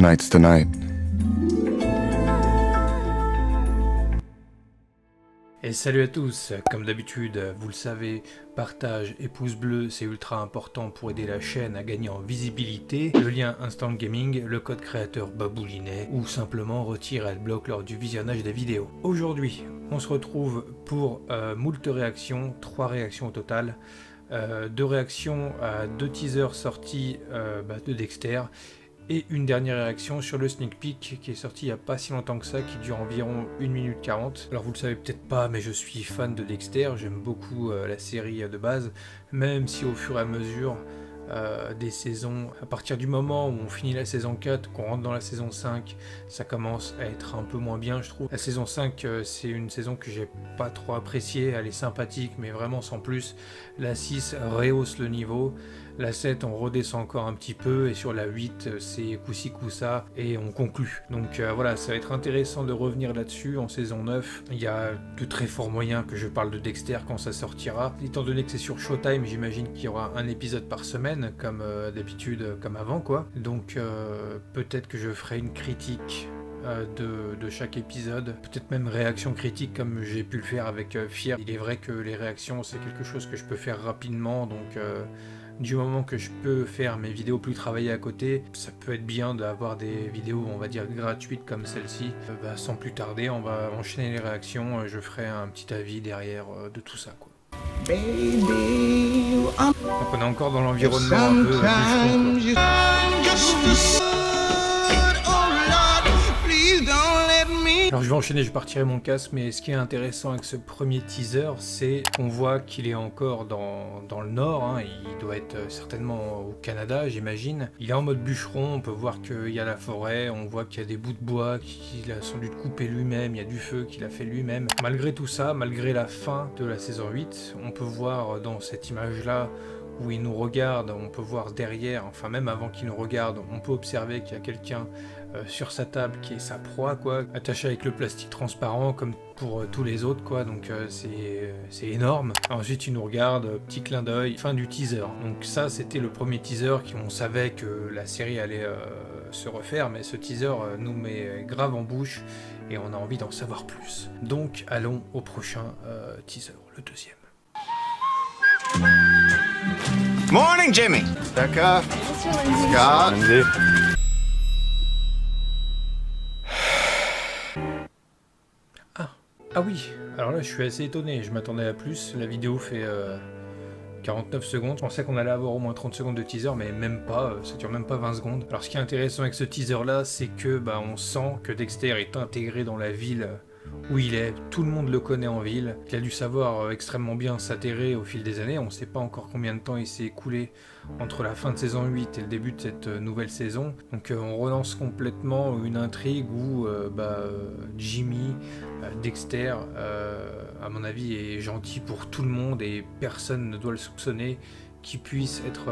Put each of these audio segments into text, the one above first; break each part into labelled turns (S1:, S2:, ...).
S1: tonight's the night.
S2: Et salut à tous, comme d'habitude, vous le savez, partage et pouce bleu, c'est ultra important pour aider la chaîne à gagner en visibilité. Le lien Instant Gaming, le code créateur Baboulinet, ou simplement retire Adblock lors du visionnage des vidéos. Aujourd'hui, on se retrouve pour moult réactions, 3 réactions au total. 2 réactions à 2 teasers sortis de Dexter. Et une dernière réaction sur le sneak peek qui est sorti il n'y a pas si longtemps que ça, qui dure environ 1 minute 40. Alors vous le savez peut-être pas, mais je suis fan de Dexter, j'aime beaucoup la série de base, même si au fur et à mesure des saisons, à partir du moment où on finit la saison 4, qu'on rentre dans la saison 5, ça commence à être un peu moins bien je trouve. La saison 5 c'est une saison que j'ai pas trop appréciée, elle est sympathique mais vraiment sans plus. La 6 rehausse le niveau. La 7, on redescend encore un petit peu, et sur la 8, c'est coup-ci, coup-ça, et on conclut. Donc voilà, ça va être intéressant de revenir là-dessus en saison 9. Il y a de très forts moyens que je parle de Dexter quand ça sortira. Étant donné que c'est sur Showtime, j'imagine qu'il y aura un épisode par semaine, comme d'habitude, comme avant, quoi. Donc peut-être que je ferai une critique de chaque épisode, peut-être même réaction critique comme j'ai pu le faire avec Fier. Il est vrai que les réactions, c'est quelque chose que je peux faire rapidement, donc... du moment que je peux faire mes vidéos plus travaillées à côté, ça peut être bien d'avoir des vidéos, on va dire, gratuites comme celle-ci. Sans plus tarder, on va enchaîner les réactions, je ferai un petit avis derrière de tout ça, quoi.
S3: Baby,
S2: donc on est encore dans l'environnement un peu bûcheron, quoi. Alors je vais enchaîner, je vais partirai mon casque, mais ce qui est intéressant avec ce premier teaser, c'est qu'on voit qu'il est encore dans le nord, hein, il doit être certainement au Canada, j'imagine. Il est en mode bûcheron, on peut voir qu'il y a la forêt, on voit qu'il y a des bouts de bois qu'il a sans doute coupé lui-même, il y a du feu qu'il a fait lui-même. Malgré tout ça, malgré la fin de la saison 8, on peut voir dans cette image-là, où il nous regarde, on peut voir derrière, enfin même avant qu'il nous regarde, on peut observer qu'il y a quelqu'un sur sa table qui est sa proie, quoi, attaché avec le plastique transparent comme pour tous les autres, quoi, donc c'est énorme. Ensuite il nous regarde, petit clin d'œil, fin du teaser. Donc ça c'était le premier teaser on savait que la série allait se refaire, mais ce teaser nous met grave en bouche et on a envie d'en savoir plus. Donc allons au prochain teaser, le deuxième.
S4: Morning, Jimmy. Becca. Scott.
S1: Lindsay.
S2: Ah oui, alors là je suis assez étonné, je m'attendais à plus, la vidéo fait 49 secondes, je pensais qu'on allait avoir au moins 30 secondes de teaser, mais même pas, ça dure même pas 20 secondes. Alors ce qui est intéressant avec ce teaser là, c'est que on sent que Dexter est intégré dans la ville où il est, tout le monde le connaît en ville, qu'il a dû savoir extrêmement bien s'atterrer au fil des années, on sait pas encore combien de temps il s'est écoulé entre la fin de saison 8 et le début de cette nouvelle saison. Donc on relance complètement une intrigue où Jimmy, Dexter, à mon avis, est gentil pour tout le monde et personne ne doit le soupçonner qu'il puisse être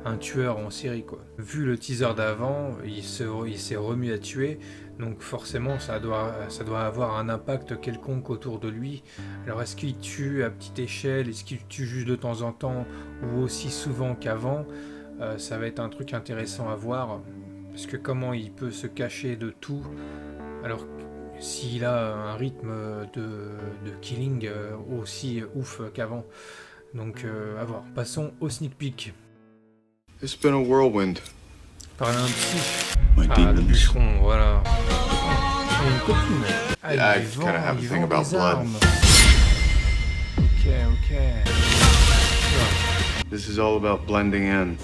S2: un tueur en série, quoi. Vu le teaser d'avant, il s'est remis à tuer, donc forcément ça doit avoir un impact quelconque autour de lui. Alors est-ce qu'il tue à petite échelle, est-ce qu'il tue juste de temps en temps ou aussi souvent qu'avant, ça va être un truc intéressant à voir, parce que comment il peut se cacher de tout alors s'il a un rythme de killing aussi ouf qu'avant. Donc à voir. Passons au sneak peek.
S1: It's been a whirlwind.
S2: Par un psy.
S1: My
S2: Ah, le bûcheron, voilà. Et une copine. Ah,
S1: Yeah, I
S2: il
S1: kinda have a thing
S2: vend
S1: about
S2: des
S1: blood.
S2: armes. Ok.
S1: This is all about blending in.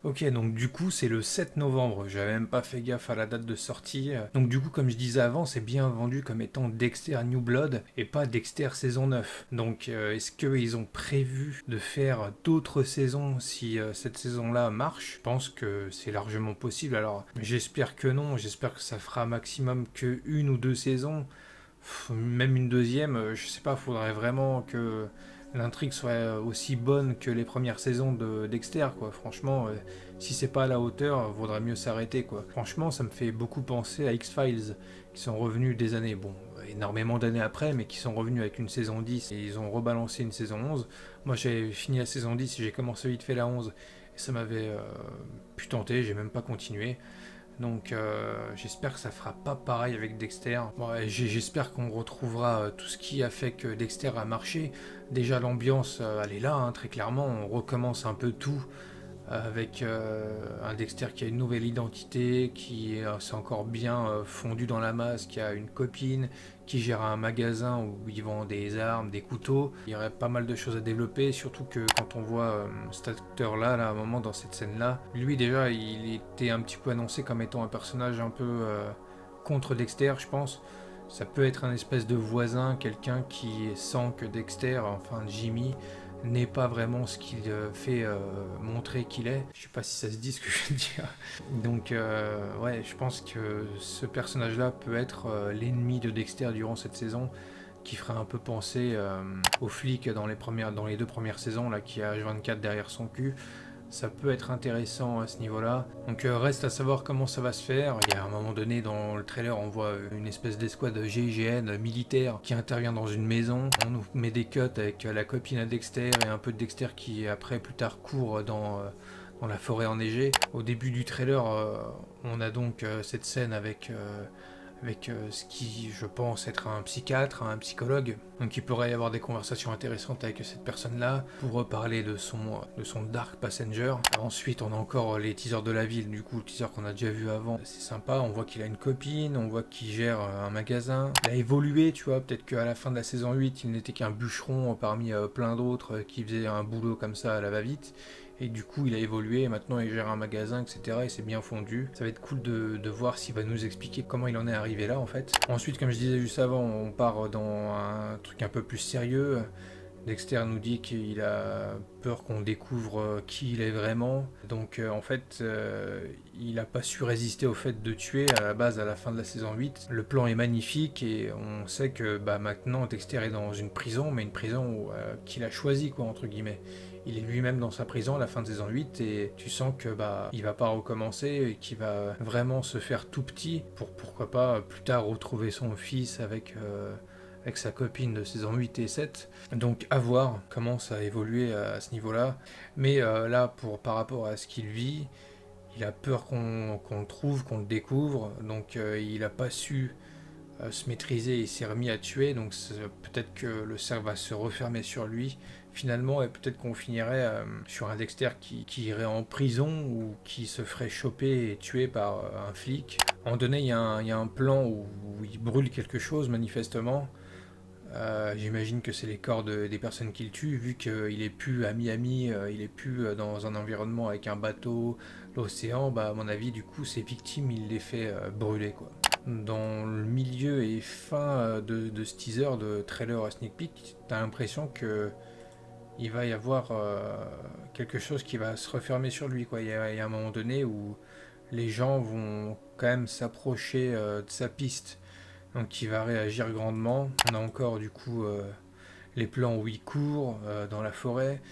S2: Ok, donc du coup c'est le 7 novembre, j'avais même pas fait gaffe à la date de sortie. Donc du coup comme je disais avant, c'est bien vendu comme étant Dexter New Blood et pas Dexter saison 9. Donc est-ce qu'ils ont prévu de faire d'autres saisons si cette saison-là marche? Je pense que c'est largement possible, alors j'espère que non, j'espère que ça fera maximum que 1 ou 2 saisons. Même une deuxième, je sais pas, faudrait vraiment que l'intrigue soit aussi bonne que les premières saisons de Dexter, quoi. Franchement, si c'est pas à la hauteur, vaudrait mieux s'arrêter, quoi. Franchement, ça me fait beaucoup penser à X-Files, qui sont revenus des années, énormément d'années après, mais qui sont revenus avec une saison 10, et ils ont rebalancé une saison 11. Moi, j'ai fini la saison 10, j'ai commencé vite fait la 11, et ça m'avait pu tenter, j'ai même pas continué. Donc j'espère que ça fera pas pareil avec Dexter. Bon, j'espère qu'on retrouvera tout ce qui a fait que Dexter a marché. Déjà l'ambiance, elle est là, hein, très clairement. On recommence un peu tout avec un Dexter qui a une nouvelle identité, qui s'est encore bien fondu dans la masse, qui a une copine, qui gère un magasin où ils vendent des armes, des couteaux. Il y aurait pas mal de choses à développer, surtout que quand on voit cet acteur-là, là, à un moment dans cette scène-là, lui déjà, il était un petit peu annoncé comme étant un personnage un peu contre Dexter, je pense. Ça peut être un espèce de voisin, quelqu'un qui sent que Dexter, enfin Jimmy, n'est pas vraiment ce qu'il fait montrer qu'il est. Je sais pas si ça se dit ce que je veux dire. Donc ouais, je pense que ce personnage-là peut être l'ennemi de Dexter durant cette saison, qui ferait un peu penser aux flics dans les 2 premières saisons, là, qui a H24 derrière son cul. Ça peut être intéressant à ce niveau-là. Donc reste à savoir comment ça va se faire. Il y a un moment donné dans le trailer, on voit une espèce d'escouade GIGN militaire qui intervient dans une maison. On nous met des cuts avec la copine à Dexter et un peu de Dexter qui après plus tard court dans la forêt enneigée. Au début du trailer, on a donc cette scène avec ce qui, je pense, être un psychiatre, un psychologue. Donc il pourrait y avoir des conversations intéressantes avec cette personne-là pour parler de son Dark Passenger. Ensuite, on a encore les teasers de la ville, du coup, le teaser qu'on a déjà vu avant. C'est sympa, on voit qu'il a une copine, on voit qu'il gère un magasin. Il a évolué, tu vois, peut-être qu'à la fin de la saison 8, il n'était qu'un bûcheron parmi plein d'autres qui faisaient un boulot comme ça à la va-vite. Et du coup, il a évolué, et maintenant il gère un magasin, etc. Et c'est bien fondu. Ça va être cool de voir s'il va nous expliquer comment il en est arrivé là, en fait. Ensuite, comme je disais juste avant, on part dans un truc un peu plus sérieux. Dexter nous dit qu'il a peur qu'on découvre qui il est vraiment. Donc en fait, il n'a pas su résister au fait de tuer à la base à la fin de la saison 8. Le plan est magnifique et on sait que maintenant Dexter est dans une prison, mais une prison qu'il a choisie, quoi, entre guillemets. Il est lui-même dans sa prison à la fin de saison 8 et tu sens que il va pas recommencer et qu'il va vraiment se faire tout petit pour pourquoi pas plus tard retrouver son fils avec sa copine de saison 8 et 7. Donc à voir comment ça a évolué à ce niveau-là. Mais là, par rapport à ce qu'il vit, il a peur qu'on le trouve, qu'on le découvre. Donc il n'a pas su se maîtriser et il s'est remis à tuer. Donc peut-être que le cercle va se refermer sur lui finalement, et peut-être qu'on finirait sur un Dexter qui irait en prison ou qui se ferait choper et tuer par un flic. À un moment donné, il y a un plan où il brûle quelque chose manifestement. J'imagine que c'est les corps des personnes qu'il tue, vu qu'il est plus à Miami, il est plus dans un environnement avec un bateau, l'océan. À mon avis, du coup, ses victimes, il les fait brûler, quoi. Dans le milieu et fin de ce teaser, de trailer à sneak peek, t'as l'impression que il va y avoir quelque chose qui va se refermer sur lui, quoi. Il y a un moment donné où les gens vont quand même s'approcher de sa piste. Donc il va réagir grandement. On a encore du coup les plans où il court dans la forêt.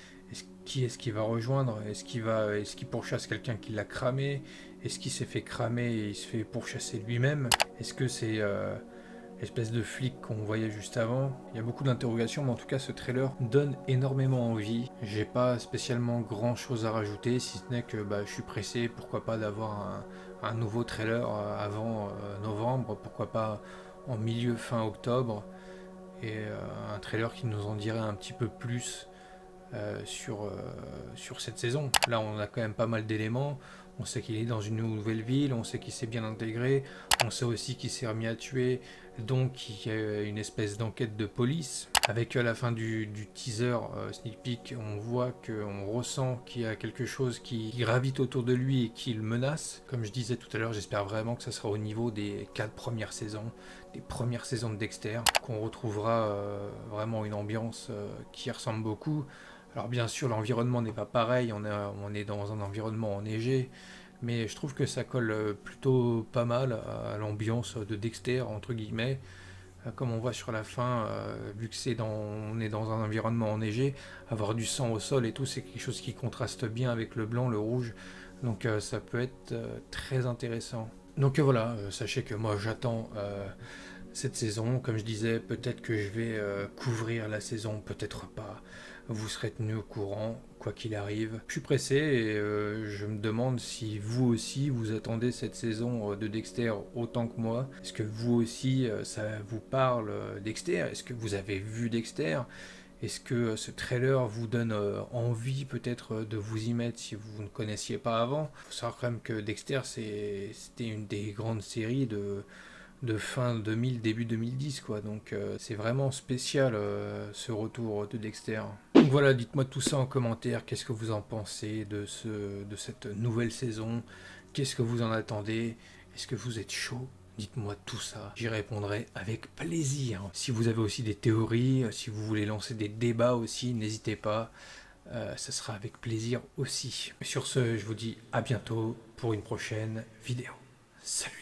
S2: Qui est-ce qu'il va rejoindre? Est-ce qu'il pourchasse quelqu'un qui l'a cramé? Est-ce qu'il s'est fait cramer et il se fait pourchasser lui-même? Est-ce que c'est l'espèce de flic qu'on voyait juste avant? Il y a beaucoup d'interrogations, mais en tout cas ce trailer donne énormément envie. J'ai pas spécialement grand chose à rajouter, si ce n'est que je suis pressé, pourquoi pas d'avoir un nouveau trailer avant novembre, pourquoi pas en milieu fin octobre, et un trailer qui nous en dirait un petit peu plus sur cette saison. Là on a quand même pas mal d'éléments. On sait qu'il est dans une nouvelle ville, on sait qu'il s'est bien intégré, on sait aussi qu'il s'est remis à tuer, donc il y a une espèce d'enquête de police. Avec à la fin du teaser sneak peek, on ressent qu'il y a quelque chose qui gravite autour de lui et qui le menace. Comme je disais tout à l'heure, j'espère vraiment que ça sera au niveau des 4 premières saisons, des premières saisons de Dexter, qu'on retrouvera vraiment une ambiance qui ressemble beaucoup. Alors bien sûr, l'environnement n'est pas pareil, on est dans un environnement enneigé, mais je trouve que ça colle plutôt pas mal à l'ambiance de Dexter, entre guillemets. Comme on voit sur la fin, vu que on est dans un environnement enneigé, avoir du sang au sol et tout, c'est quelque chose qui contraste bien avec le blanc, le rouge, donc ça peut être très intéressant. Donc voilà, sachez que moi j'attends cette saison. Comme je disais, peut-être que je vais couvrir la saison, peut-être pas. vous serez tenu au courant, quoi qu'il arrive. Je suis pressé et je me demande si vous aussi vous attendez cette saison de Dexter autant que moi. Est-ce que vous aussi ça vous parle Dexter? Est-ce que vous avez vu Dexter? Est-ce que ce trailer vous donne envie peut-être de vous y mettre si vous ne connaissiez pas avant? Il faut savoir quand même que Dexter c'était une des grandes séries de fin 2000, début 2010 quoi, donc c'est vraiment spécial ce retour de Dexter. Donc voilà, dites-moi tout ça en commentaire, qu'est-ce que vous en pensez de cette nouvelle saison, qu'est-ce que vous en attendez, est-ce que vous êtes chaud? Dites-moi tout ça, j'y répondrai avec plaisir. Si vous avez aussi des théories, si vous voulez lancer des débats aussi, n'hésitez pas, ça sera avec plaisir aussi. Sur ce, je vous dis à bientôt pour une prochaine vidéo. Salut!